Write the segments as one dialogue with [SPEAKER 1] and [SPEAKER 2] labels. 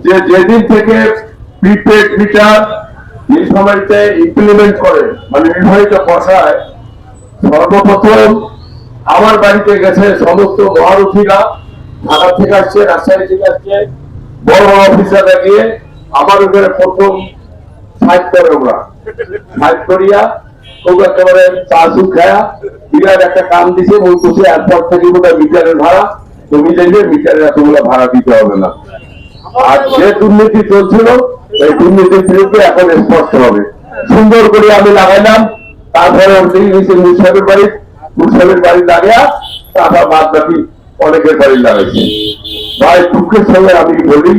[SPEAKER 1] যে যেদিন থেকে প্রিপেড মিটার নীলফামারীতে ইমপ্লিমেন্ট করে মানে নির্ধারিত বসায়, সর্বপ্রথম আমার বাড়িতে গেছে সমস্ত মহারথীরা, ঢাকা থেকে আসছে, রাজশাহী থেকে আসছে, বড় বড় অফিসাররা গিয়ে আমার উপরে প্রথম সাইড করে, ওরা সাইড করিয়া ওগুলো একেবারে চাষু খায়া বিরাট একটা কাম দিছে, বলতেছে এরপর থেকে বোধহয় মিটারের ভাড়া তুমি চাইলে মিটারের এতগুলো ভাড়া দিতে হবে না। আর যে দুর্নীতি চলছিল এই দুর্নীতির বিরুদ্ধে এখন স্পষ্ট হবে। সুন্দর করে আমি লাগাইলাম, তারপরে মুসাহের বাড়ি লাগিয়া তারপর বাদ বাকি অনেকের বাড়ি লাগাইছে। ভাই দুঃখের সঙ্গে আমি বলি,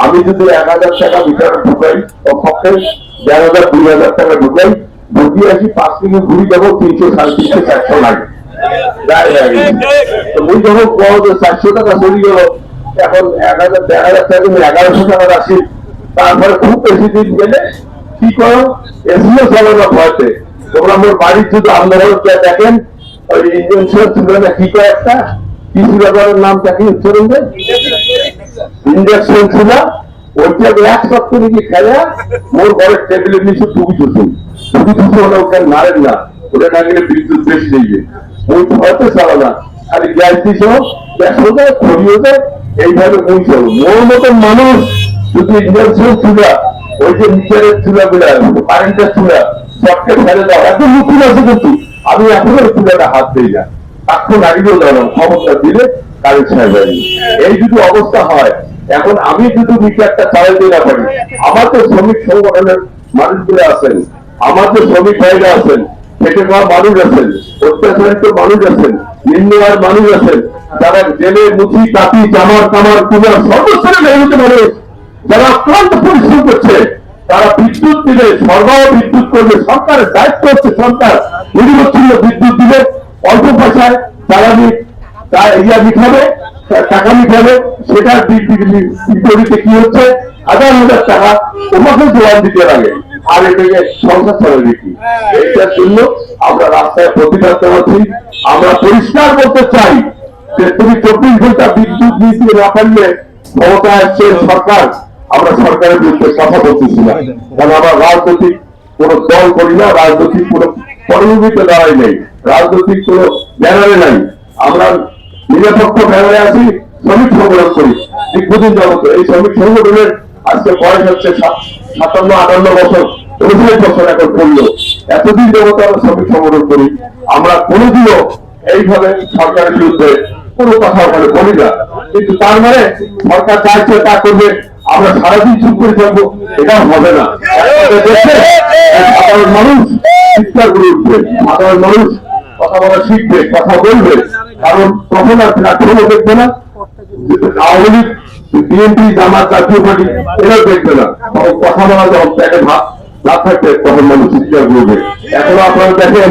[SPEAKER 1] আমি যদি 1000 টাকা মিটারে ঢুকাই পক্ষে 1000 2000 টাকা ঢুকাই, ঢুকিয়ে আসি 5 থেকে ঘুরি যাবো 300 350 400 লাগে। ওই যখন 400 টাকা চলে গেল, এখন 1000 1000 টাকা 1100 টাকা রাখি। তারপরে খুব বেশি দিন গেলে কি করো, এসিও চলে না ভয়তে। তোমরা মোর বাড়ির যদি আন্দোলন দেখেন, ওই ইঞ্জেকশন ছিল না কি করে একটা কিছু ব্যাপারের নামটা কি উচ্চারণ দেয়, ইঞ্জেকশন ছিল, ওইটা 1 সপ্তাহ নাকি খেলা মোর ঘরের টেবিলের নিচে টুকি টুসুন হলে ওখানে মারেন না, ওটা না গেলে বিদ্যুৎ বেশি যাইবে, ওই ভয়তে চালা না। খালি গ্যাস দিছ, গ্যাসও যায়, খড়িও যায়, এইভাবে বইছে। মোর মতন মানুষ যদি ইঞ্জেকশন চুলা, ওই যে মিটারের চুলা গুলা, কারেন্টের চুলা সবকে ফেলে দাও, এত মুখী আছে কিন্তু আমি এখনো চুলাটা হাত দিই না, এখন আগেও দাঁড়ালাম ক্ষমতা দিলে কারেন্ট ছাড়া যায়নি। এই যদি অবস্থা হয়, এখন আমি যদি মিটারটা চালাইতে না পারি, আমার তো শ্রমিক সংগঠনের মানুষগুলো আছেন, আমার তো শ্রমিক ভাইরা আছেন, খেটে খাওয়া মানুষ আছেন, অত্যাচারিত মানুষ আছেন, নিম্ন আয়ের মানুষ আছেন, যারা জেলে মুচি কাপি জামার কামার কুমার সর্বস্তরে নির্মিত মানুষ, যারা অক্লান্ত পরিশ্রম করছে, তারা বিদ্যুৎ দিলে সরবরাহ বিদ্যুৎ করবে, সরকারের দায়িত্ব হচ্ছে সরকার নিরবচ্ছিন্ন বিদ্যুৎ দিলে অল্প পয়সায় জ্বালানি ইয়া মিঠাবে, টাকা মিঠাবে, সেটার বিপরীতে কি হচ্ছে 1000 টাকা তোমাকে জোয়ান দিতে লাগে, আর এটাকে সংসার চলে দেখি। এইটার জন্য আমরা রাস্তায় প্রতিবাদ করছি। আমরা পরিষ্কার করতে চাই যে তুমি 24 ঘন্টা বিদ্যুৎ নীতি না পারলে ক্ষমতা আসছে সরকার, আমরা সরকারের বিরুদ্ধে কথা বলতেছি না, কারণ আমরা রাজনৈতিক কোন দল করি না, রাজনৈতিক কোন পটভূমিতে দাঁড়াই নেই, রাজনৈতিক কোন ব্যানারে নাই, আমরা নিরপেক্ষ ব্যানারে আছি, শ্রমিক সংগঠন করি দীর্ঘদিন যাবত। এই শ্রমিক সংগঠনের আজকে বয়স হচ্ছে 57-58 বছর, 59 বছর এখন পড়লো। এতদিন যাবত আমরা শ্রমিক সংগঠন করি, আমরা কোনোদিনও এইভাবে সরকারের বিরুদ্ধে কোনো কথা ওখানে বলি না। কিন্তু তার মানে সরকার চাইছে তা করবে, আমরা সারাদিন চুপ করে থাকবো, এটা হবে না। সাধারণ মানুষ চিৎকার করে উঠবে, সাধারণ মানুষ কথা বলা শিখবে, কথা বলবে, কারণ তখন আর প্ল্যাটফর্মও দেখবে না, আওয়ামী লীগ বিএনপি জামাত জাতীয় পার্টি এরাও দেখবে না, কথা বলা যখন প্যাটে ভাত না থাকবে তখন মানুষ চিৎকার করবে। এখনো আপনারা দেখেন